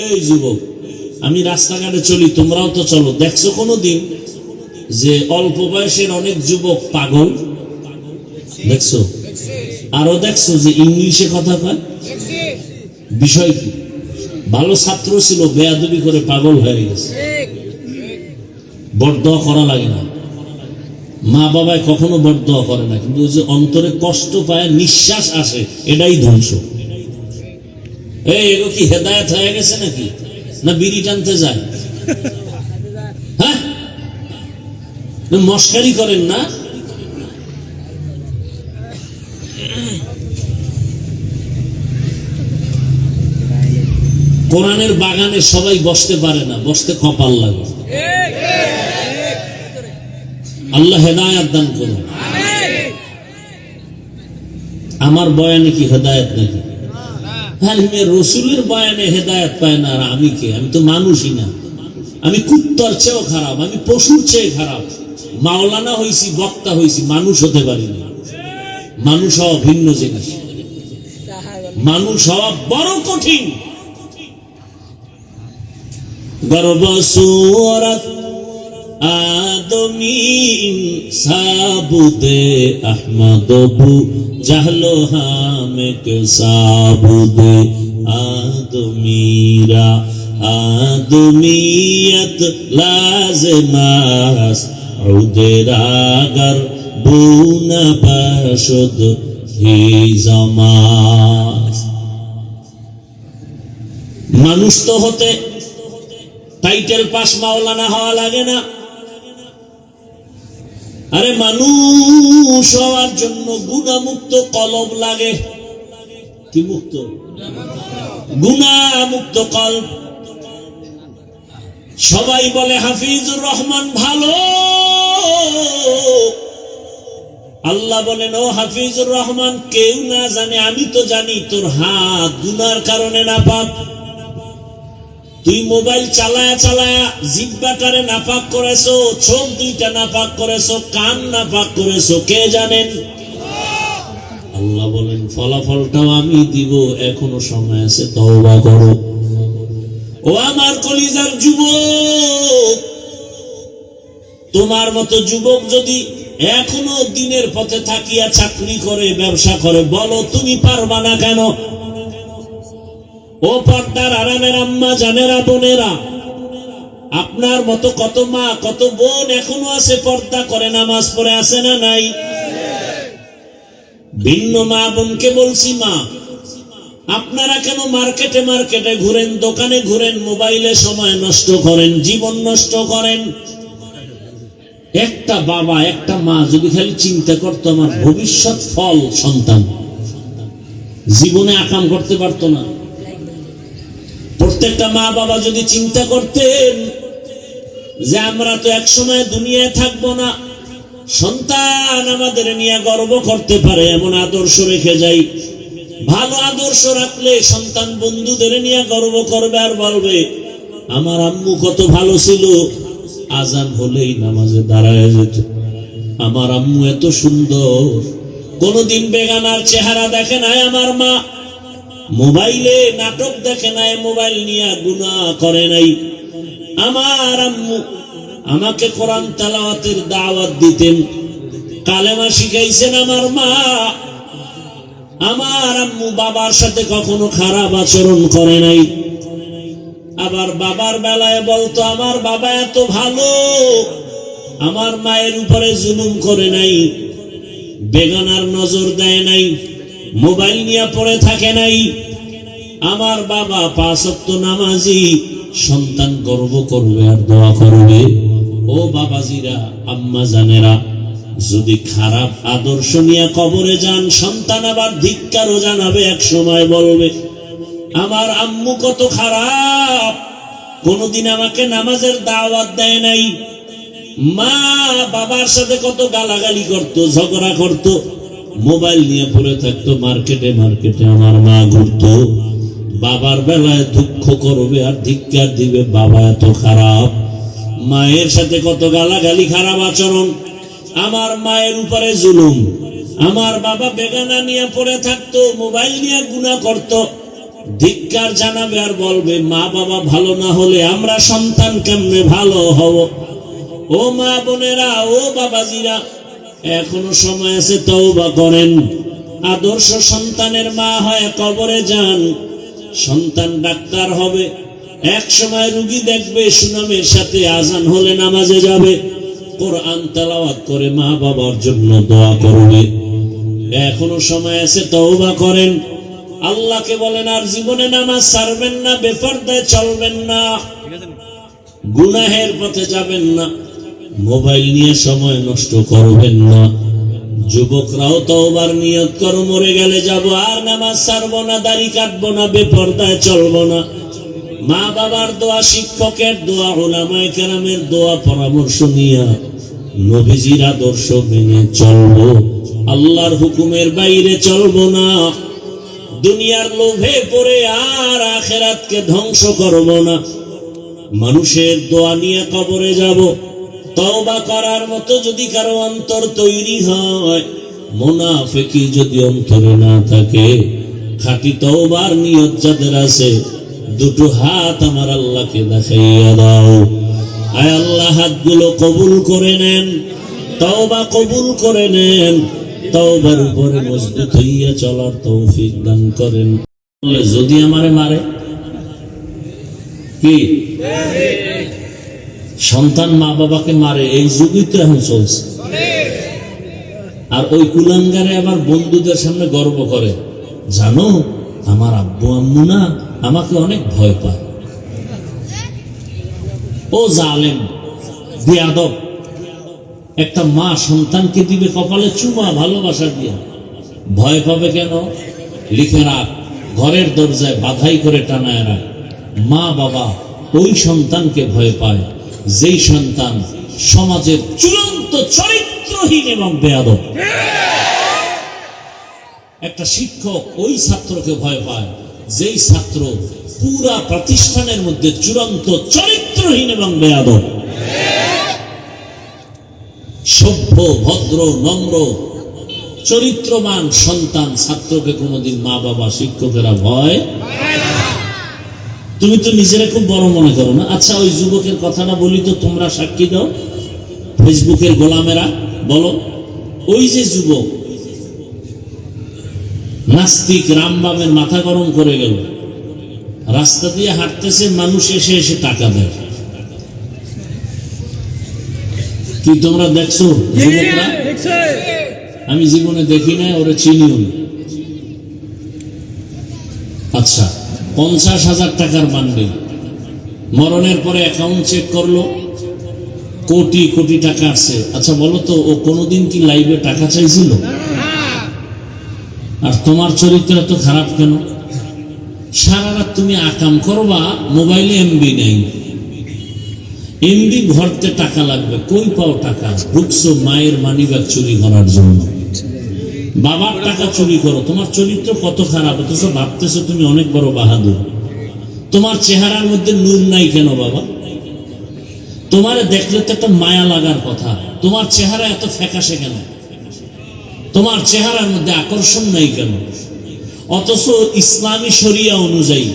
এই যুবক, আমি রাস্তাঘাটে চলি, তোমরাও তো চলো, দেখছো কোনোদিন যে অল্প বয়সের অনেক যুবক পাগল? দেখছো? আরো দেখছো যে ইংলিশে কথা কয়? বিষয় কি? ভালো ছাত্র ছিল, বেয়াদবি করে পাগল হয়ে গেছে। বরদোয়া করা লাগে না, মা বাবায় কখনো বরদোয়া করে না, কিন্তু যে অন্তরে কষ্ট পায়, নিঃশ্বাস আসে, এটাই ধ্বংস। এগো কি হেদায়েত হয়ে গেছে নাকি, না বিড়ি টানতে যায়? হ্যাঁ, মস্কারি করেন না। কোরআনের বাগানে সবাই বসতে পারে না, বসতে কপাল লাগে। আল্লাহ হেদায়েত দান করুন। আমার বয়ানে কি হেদায়েত নাকি? রসুলের বয়ানে হেদায়েত পায় না, আর আমি কে? আমি তো মানুষই না, আমি কুত্তার চেয়েও খারাপ, আমি পশুর চেয়ে খারাপ। মাওলানা হইছি, বক্তা হইছি, মানুষ হতে পারিনি। মানুষ হওয়া ভিন্ন জিনিস, মানুষ হওয়া বড় কঠিন। গর্ব সুরত আদমি সাবুদে আহমদ বু জাহলো হামেক সাবুদে আদমিরা আদমিয়ত লাজমাস উদেরাগর বুনা পাশুদ হি জামাস। মানুষ তো হতে টাইটেল পাস মাওলানা হওয়া লাগে না। আরে মানুষ হওয়ার জন্য গুনাহমুক্ত কলব লাগে। কি মুক্ত? গুনাহমুক্ত কলব। সবাই বলে হাফিজুর রহমান ভালো, আল্লাহ বলেন ও হাফিজুর রহমান, কেউ না জানে, আমি তো জানি তোর হাত গুনার কারণে নাপাক। তুই মোবাইল চালায়া চালায়া জিহ্বাটারে নাপাক করেছো, চোখ দুইটা নাপাক করেছো, কান নাপাক করেছো, কে জানেন? আল্লাহ বলেন ফলাফলটাও আমি দিব, এখনো সময় আছে, তওবা করো। ও আমার কলিজার যুবক, তোমার মতো যুবক যদি এখনো দিনের পথে থাকিয়া চাকরি করে, ব্যবসা করে, বলো তুমি পারবা না কেন? ও পর্দার আরামের আম্মা জানেরা, বোনেরা, আপনার মতো কত মা কত বোন এখনো আছে, পর্দা করে, নামাজ পড়ে, আছে না নাই? ভিন্ন মা বোনকে বলছি, মা আপনারা কেন মার্কেটে মার্কেটে ঘুরেন, দোকানে ঘুরেন, মোবাইলে সময় নষ্ট করেন, জীবন নষ্ট করেন? একটা বাবা একটা মা যদি খালি চিন্তা করতো আমার ভবিষ্যৎ ফল সন্তান, জীবনে আকাম করতে পারতো না। প্রত্যেকটা মা বাবা যদি চিন্তা করতেন যে আমরা তো একসময় দুনিয়ায় থাকবো না, সন্তান আমাদের নিয়ে গর্ব করতে পারে এমন আদর্শ রেখে যাই। ভালো আদর্শ রাখলে সন্তান বন্ধুদের নিয়ে গর্ব করবে আর বলবে আমার আম্মু কত ভালো ছিল, আজান হলেই নামাজে দাঁড়ায় যেত, আমার আম্মু এত সুন্দর, কোনদিন বেগানার চেহারা দেখে নাই আমার মা, মোবাইলে নাটক দেখে নাই, মোবাইল নিয়ে গুনাহ করে নাই, আমার আম্মু আমাকে কোরআন তেলাওয়াতের দাওয়াত দিতেন, কালেমা শিখাইছেন আমার মা, আমার আম্মু বাবার সাথে কখনো খারাপ আচরণ করে নাই। আবার বাবার বেলায় বলতো আমার বাবা এত ভালো, আমার মায়ের উপরে জুলুম করে নাই, বেগানার নজর দেয় নাই, মোবাইল নিয়ে পড়ে থাকে নাই। আমার বাবা 5 ওয়াক্ত নামাজি, সন্তান গর্ব করবে আর দোয়া করবে। ও বাবাজিরা, আম্মা জানেরা, যদি খারাপ আদর্শ নিয়ে কবরে যান, সন্তান আবার ধিক্কারও জানাবে, এক সময় বলবে আমার আম্মু কত খারাপ, কোনদিন আমাকে নামাজের দাওয়াত দেয় নাই, মা বাবার সাথে কত গালাগালি করত, ঝগড়া করত, মোবাইল নিয়ে পড়ে থাকতো, মার্কেটে মার্কেটে আমার মা ঘুরতো। বাবার বেলায় দুঃখ করবে আর ধিক্কার দিবে, বাবা এত খারাপ, মায়ের সাথে কত গালাগালি, খারাপ আচরণ, আমার মায়ের উপরে জুলুম। আমার বাবা বেগানা নিয়ে পড়ে থাকতো, মোবাইল নিয়ে গুনাহ করত, ধিক্কার জানাবে আর বলবে মা বাবা ভালো না হলে আমরা সন্তান কেমনে ভালো হব। ও মা বোনেরা, ও বাবাজিরা, এখনো সময় আছে, তওবা করেন। আদর্শ সন্তানের মা হয় কবরে যান, সন্তান ডাক্তার হবে, এক সময় রুগী দেখবে, সুনামের সাথে আজান হলে নামাজে যাবে, কোরআন তেলাওয়াত করে মা বাবার জন্য দোয়া করবে। এখনো সময় আছে, তওবা করেন। আল্লাহকে বলেন আর জীবনে নামাজ ছাড়বেন না, বেপরদায় চলবেন না, গুনাহের পথে যাবেন না, মোবাইল নিয়ে সময় নষ্ট করবেন না। যুবকরাও তওবার নিয়ত করো, মরে গেলে যাব, আর নামাজ ছাড়বো না, দাড়ি কাটবো না, বেপরদায় চলবো না। মা বাবার দোয়া, শিক্ষকের দোয়া, উলামায়ে কেরামের দোয়া পরামর্শ নিয়ে নবীজির আদর্শ মেনে চলবো, আল্লাহর হুকুমের বাইরে চলবো না। দুনিয়ার লোভে পড়ে আর আখিরাতকে ধ্বংস করব না। মানুষের দোয়া নিয়ে কবরে যাব। তওবা করার মতো যদি কারো অন্তর তৈরি হয়, মুনাফিকি যদি অন্তরে না থাকে, খাঁটি তওবার নিয়ত যাদের আছে, দুটো হাত আমার আল্লাহকে দেখাইয়া দাও। আয় আল্লাহ, হাতগুলো কবুল করে নেন, তওবা কবুল করে নেন, তওবার উপরে মজবুত হইয়া চলার তৌফিক দান করেন। যদি আমারে মারে কি সন্তান মা বাবাকে মারে, এই যুগই তো এখন চলছে। আর ওই কুলাঙ্গারে আবার বন্ধুদের সামনে গর্ব করে, জানো আমার আব্বু আম্মু না আমাকে অনেক ভয় পায়। ও জালেম, বেয়াদব, একটা মা সন্তানকে দিবে কপালে চুমা ভালোবাসা দিয়া, ভয় পাবে কেন? লিখে রাখ, ঘরের দরজায় বাধাই করে টানায় রাখ। মা বাবা ওই সন্তানকে ভয় পায় যেই সন্তান সমাজের চূড়ান্ত চরিত্রহীন এবং বেয়াদব। একটা শিক্ষক ওই ছাত্রকে ভয় পায় যেই ছাত্র পুরা প্রতিষ্ঠানের মধ্যে চূড়ান্ত চরিত্রহীন এবং বেয়াদব। সভ্য, ভদ্র, নম্র, চরিত্রবান সন্তান ছাত্রকে কোনোদিন মা বাবা শিক্ষকেরা ভয়। তুমি তো নিজেরা খুব বড় মনে করো না? আচ্ছা, ওই যুবকের কথাটা বলি তো, তোমরা সাক্ষী দাও, ফেসবুকের গোলামেরা বলো। ওই যে যুবক নাস্তিক রামবামের মাথা গরম করে গেল, রাস্তা দিয়ে হাঁটতেছে, মানুষ এসে এসে টাকা দেয়। কি তোমরা দেখছো যুবকরা? আমি জীবনে দেখি নাই, ওরা চিনিও না। আচ্ছা, 50,000 টাকার বান্ডিল, মরণের পরে অ্যাকাউন্ট চেক করলো, কোটি কোটি টাকা আছে। আচ্ছা বলো তো, ও কোনোদিন কি লাইভে টাকা চাইছিল? আর তোমার চরিত্র এত খারাপ কেন? সারা রাত তুমি আকাম করবা, মোবাইলে এমবি নেই, এমবি ভরতে টাকা লাগবে, কই পাও টাকা? ঢুকছো মায়ের মানিব্যাগ চুরি করার জন্য, বাবার টাকা চুরি করো। তোমার চরিত্র কত খারাপ, অথচ ভাবতেছো তুমি অনেক বড় বাহাদুর। তোমার চেহারার মধ্যে নূর নাই কেন বাবা? তোমার দেখলে তো একটা মায়া লাগার কথা। তোমার চেহারা এত ফ্যাকাশে কেন? তোমার চেহারার মধ্যে আকর্ষণ নাই কেন? অথচ ইসলামী শরিয়া অনুযায়ী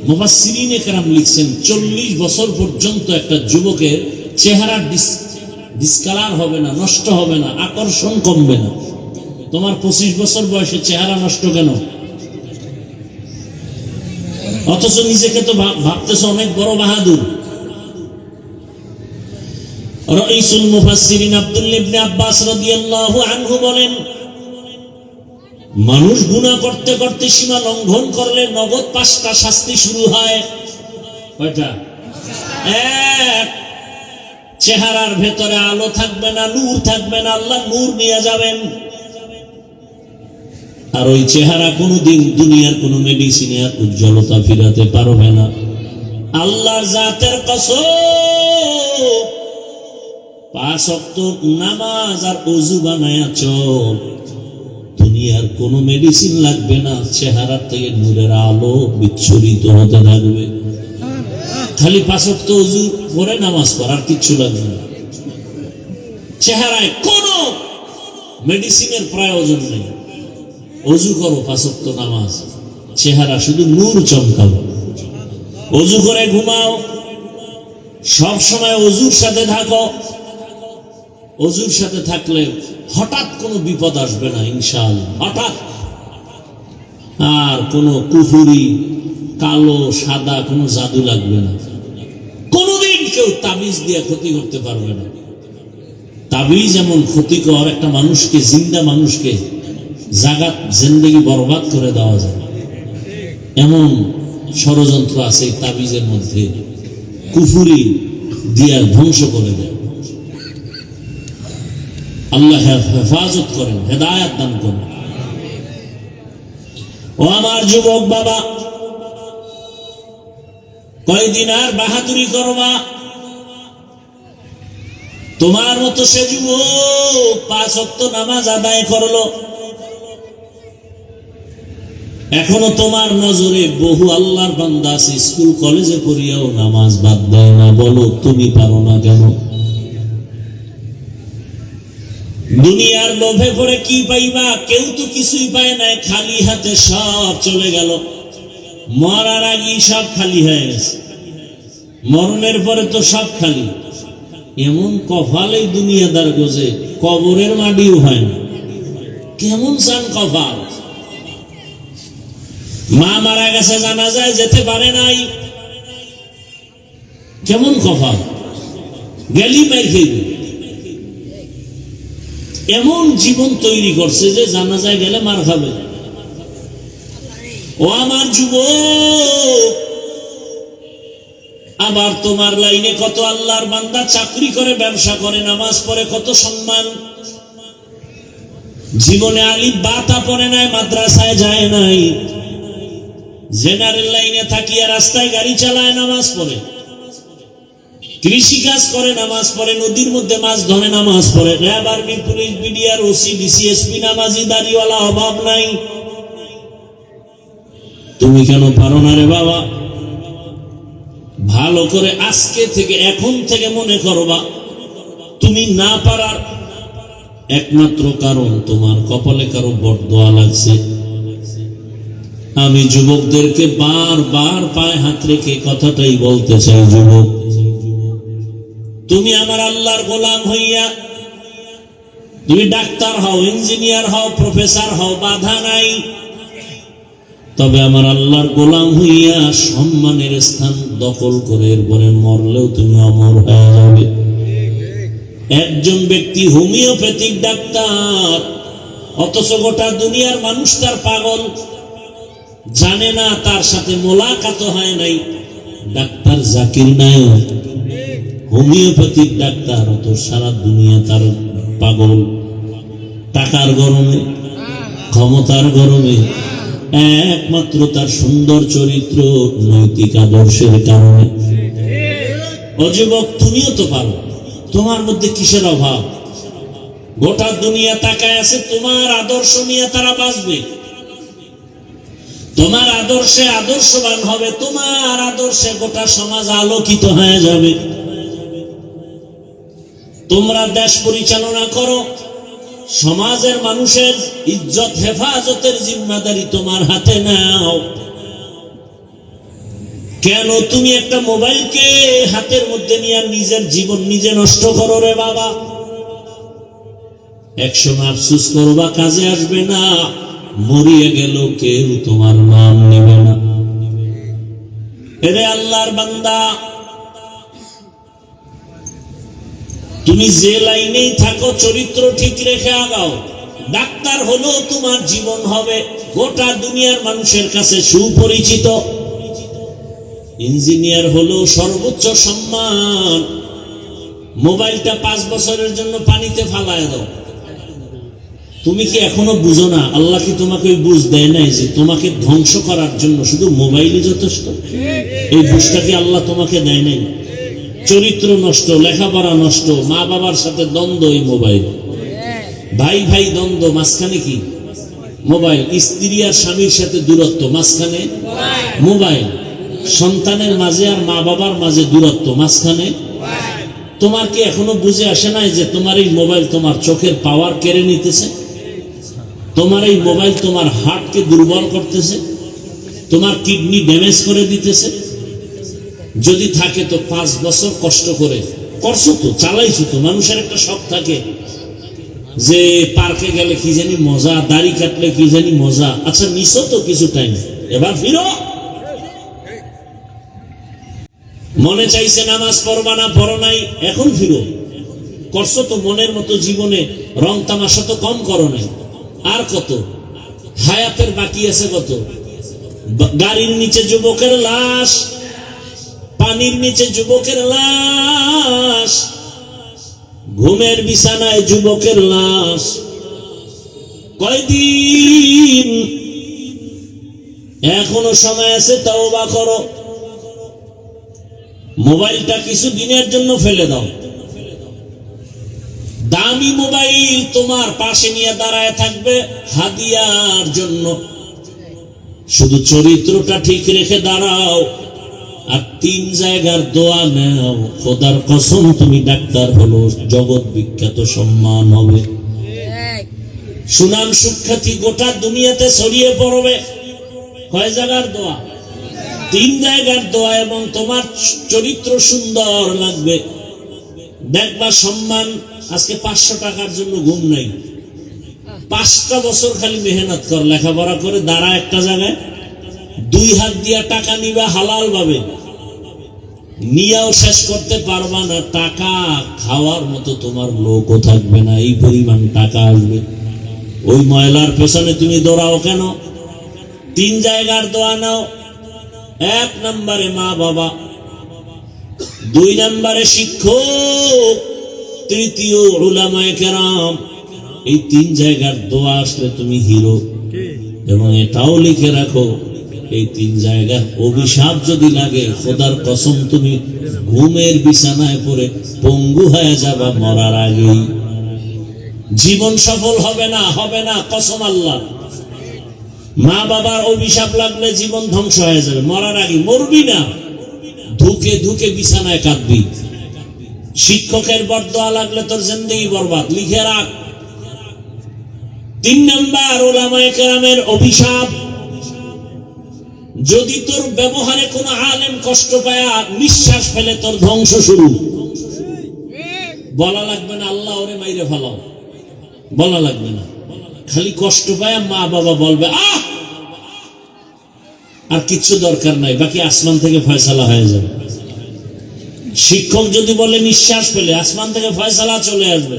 মুফাসসিরিনে কেরাম লিখছেন, 40 বছর পর্যন্ত একটা যুবকের চেহারা ডিসকালার হবে না, নষ্ট হবে না, আকর্ষণ কমবে না। তোমার 25 বছর বয়সে চেহারা নষ্ট কেন? অথচ নিজেকে তো ভাবতেছ অনেক বড় বাহাদুর। রাইসুল মুফাসসিরিন আব্দুল্লাহ ইবনে আব্বাস রাদিয়াল্লাহু আনহু বলেন, মানুষ গুনাহ করতে করতে সীমা লঙ্ঘন করলে নগদ 5টা শাস্তি শুরু হয়। কয়টা? এক, চেহারার ভেতরে আলো থাকবে না, নূর থাকবে না, আল্লাহ নূর নিয়ে যাবেন। আর ওই চেহারা কোনোদিন দুনিয়ার কোনো মেডিসিনে আর উজ্জ্বলতা ফিরাতে পারবে না। আল্লাহর জাতের কসম, 5 ওয়াক্ত নামাজ আর ওযু বানায়া চল, দুনিয়ার কোনো মেডিসিন লাগবে না, চেহারা থেকে নূরের আলো বিচ্ছুরিত হতে থাকবে। খালি 5 ওয়াক্ত ওযু করে নামাজ পড়ার কিচ্ছু লাগবে না। চেহারায় কোনো মেডিসিনের প্রয়োজন নেই। ওযু করো, 5 ওয়াক্ত নামাজ, চেহারা শুধু নূর চমকাবো। অজু করে ঘুমাও, সব সময় অজুর সাথে থাকো। অজুর সাথে থাকলে হঠাৎ কোনো বিপদ আসবে না ইনশাআল্লাহ, হঠাৎ। আর কোনো কুফুরি, কালো সাদা কোনো জাদু লাগবে না। কোনোদিন কেউ তাবিজ দিয়ে ক্ষতি করতে পারবে না। তাবিজ এমন ক্ষতিকর, একটা মানুষকে, জিন্দা মানুষকে জাগাত জিন্দেগি বরবাদ করে দেওয়া যায়, এমন ষড়যন্ত্র আছে এই তাবিজের মধ্যে। কুফুরি দিয়া ধ্বংস করে দেয়। আল্লাহ হেফাজত করেন, হেদায়াত দান করেন। ও আমার যুবক বাবা, কয়দিন আর বাহাদুরি করবা? তোমার মতো সে যুবক 5 ওয়াক্ত নামাজ আদায় করলো, এখনো তোমার নজরে বহু আল্লাহর বান্দা আছে স্কুল কলেজে পড়িয়াও নামাজ বাদ দেয় না। বলো তুমি পারো না কেন? দুনিয়ার লোভে পড়ে কি পাইবা? কেউ তো কিছুই পায় নাই, খালি হাতে সব চলে গেল। মরার আগেই সব খালি হয়ে গেছে, মরণের পরে তো সব খালি। এমন কপালে দুনিয়াদার গোজে কবরের মাটিও হয় না। কেমন চান কপাল! মা মারা গেছে, জানা যায় যেতে পারে নাই, কেমন কপাল! গেলি মাই খেয়ে এমন জীবন তৈরি করছে যে জানা যায় গেলে মার খাবে। ও আমার যুবক, আবার তোমার লাইনে কত আল্লাহর বান্দা চাকরি করে, ব্যবসা করে, নামাজ পড়ে, কত সম্মান। জীবনে আলিফ বাতা পড়ে নাই, মাদ্রাসায় যায় নাই, জেনারেল লাইনে থাকিয়া রাস্তায় গাড়ি চালায়, নামাজ পড়ে, কৃষি কাজ করে, নামাজ পড়ে, নদীর মধ্যে মাছ ধরে, নামাজ পড়ে, RAB, army, police, BDR, OC, DC SP, নামাজি, দাড়িওয়ালা, অভাব নাই। তুমি কেন পারো না রে বাবা? ভালো করে আজকে থেকে, এখন থেকে মনে করবা, তুমি না পারার একমাত্র কারণ তোমার কপালে কারো বরদোয়া লাগছে। আমি যুবকদেরকে বারবার পায়ে হাত রেখে কথাটাই বলতে চাই, যুবক, তুমি আমার আল্লাহর গোলাম হইয়া তুমি ডাক্তার হও, ইঞ্জিনিয়ার হও, প্রফেসর হও, বাধা নাই। তবে আমার আল্লাহর গোলাম হইয়া সম্মানের স্থান দখল করে এরপরে মরলেও তুমি অমর হয়ে যাবে। একজন ব্যক্তি হোমিওপ্যাথিক ডাক্তার, অথচ গোটা দুনিয়ার মানুষ তার পাগল, জানে না, তার সাথে মোলাকাত হয় নাই। Doctor Zakir Naik homeopathic doctor, অত সারা দুনিয়া তার পাগল। টাকার গরমে, ক্ষমতার গরমে, একমাত্র তার সুন্দর চরিত্র, নৈতিক আদর্শের কারণে। ও যুবক, তুমিও তো পারো, তোমার মধ্যে কিসের অভাব? গোটা দুনিয়া তাকায় আছে, তোমার আদর্শ নিয়ে তারা বাঁচবে, তোমার আদর্শে আদর্শবান হবে, তোমার আদর্শে গোটা সমাজ আলোকিত হয়ে যাবে। তোমরা দেশ পরিচালনা করো, সমাজের মানুষের ইজ্জত হেফাজতের জিম্মাদারি তোমার হাতে নাও। কেন তুমি একটা মোবাইলকে হাতের মধ্যে নিয়ে নিজের জীবন নিজে নষ্ট করো রে বাবা? একসময় আফসোস করবা, কাজে আসবে না, মরিয়ে গেল কেউ তোমার নাম নেবে না। এরে আল্লাহর বান্দা, তুমি যে লাইনেই থাকো চরিত্র ঠিক রেখে আগাও। ডাক্তার হলো তোমার জীবন হবে গোটা দুনিয়ার মানুষের কাছে সুপরিচিত, ইঞ্জিনিয়ার হলো সর্বোচ্চ সম্মান। মোবাইলটা 5 বছরের জন্য পানিতে ফালায় দাও। তুমি কি এখনো বুঝো না? আল্লাহ কি তোমাকে ওই বুঝ দেয় নাই যে তোমাকে ধ্বংস করার জন্য শুধু মোবাইলই যথেষ্ট? এই বুঝটা কি আল্লাহ তোমাকে দেয় নাই? চরিত্র নষ্ট, লেখাপড়া নষ্ট, মা বাবার সাথে দ্বন্দ্ব, এই মোবাইল, ভাই ভাই দ্বন্দ্ব, মাঝখানে কি মোবাইল, স্ত্রী আর স্বামীর সাথে দূরত্ব, মাঝখানে মোবাইল, সন্তানের মাঝে আর মা বাবার মাঝে দূরত্ব, মাঝখানে। তোমার কি এখনো বুঝে আসে নাই যে তোমার এই মোবাইল তোমার চোখের পাওয়ার কেড়ে নিতেছে? তোমার এই মোবাইল তোমার হার্টকে দুর্বল করতেছে, তোমার কিডনি ড্যামেজ করে দিতেছে। যদি থাকে তো 5 বছর কষ্ট করে করছো তো, চালাইছো তো। মানুষের একটা শখ থাকে যে পার্কে গেলে কি জানি মজা, দাড়ি কাটলে কি জানি মজা। আচ্ছা নিছো তো কিছু টাইম, এবার ফিরো। মনে চাইছে নামাজ পড়বা না, পড়ো নাই, এখন ফিরো। করছো তো মনের মতো জীবনে, রং তামাশা তো কম করো নাই। আর কত হায়াতের বাকি আছে, কত। গাড়ির নিচে যুবকের লাশ, পানির নিচে যুবকের লাশ, ঘুমের বিছানায় যুবকের লাশ। কয়দিন এখনো সময় আছে, তওবা করো। মোবাইলটা কিছু দিনের জন্য ফেলে দাও। দামি মোবাইল তোমার পাশে নিয়ে দাঁড়ায় থাকবে হাদিয়ার জন্য। শুধু চরিত্রটা ঠিক রেখে দাঁড়াও, আর 3 জায়গার দোয়া নাও। খোদার কসম তুমি ডাক্তার হলো, জগৎ বিখ্যাত সম্মান হবে, সুনাম সুখ্যাতি গোটা দুনিয়াতে ছড়িয়ে পড়বে। কয় জায়গার দোয়া? 3 জায়গার দোয়া। এবং তোমার চরিত্র সুন্দর লাগবে, দেখবা সম্মান। আজকে 500 টাকার জন্য ঘুম নাই। 5টা বছর খালি মেহনত কর, লেখাপড়া করে দাঁড়া একটা জায়গায়, 2 হাত দিয়া টাকা নিবা হালাল ভাবে, নিয়েও শেষ করতে পারবা না। টাকা খাওয়ার মতো তোমার লোকও থাকবে না, এই পরিমাণ টাকা আসবে। ওই ময়লার পেছনে তুমি দৌড়াও কেন? 3 জায়গার দোয়া নাও। 1 নম্বরে মা বাবা, 2 নম্বরে শিক্ষক, 3য় উলামায়ে কেরাম। এই 3 জায়গার দোয়া আসলে তুমি হিরো। এবং এটাও লিখে রাখো, এই 3 জায়গার অভিশাপ যদি লাগে, খোদার কসম তুমি ঘুমের বিছানায় পড়ে পঙ্গু হয়ে যাবা মরার আগেই। জীবন সফল হবে না, হবে না, কসম আল্লাহ। মা বাবার অভিশাপ লাগলে জীবন ধ্বংস হয়ে যাবে, মরার আগে। মরবি না, ধুকে ধুকে বিছানায় কাঁদবি। শিক্ষকের বরদোয়া লাগলে তোর জিন্দেগি বরবাদ, লিখে রাখ। 3 নাম্বার উলামায়ে কেরামের অভিশাপ। যদি তোর ব্যবহারে কোনো আলেম কষ্ট পায়, নিঃশ্বাস ফেলে, তোর ধ্বংস শুরু। বলা লাগবে না আল্লাহ ওরে মাইরে ফেলাও, বলা লাগবে না। খালি কষ্ট পায় মা বাবা বলবে আহ, আর কিচ্ছু দরকার নাই, বাকি আসমান থেকে ফয়সালা হয়ে যাবে। শিক্ষক যদি বলে নিঃশ্বাস ফেলে, আসমান থেকে ফয়সালা চলে আসবে।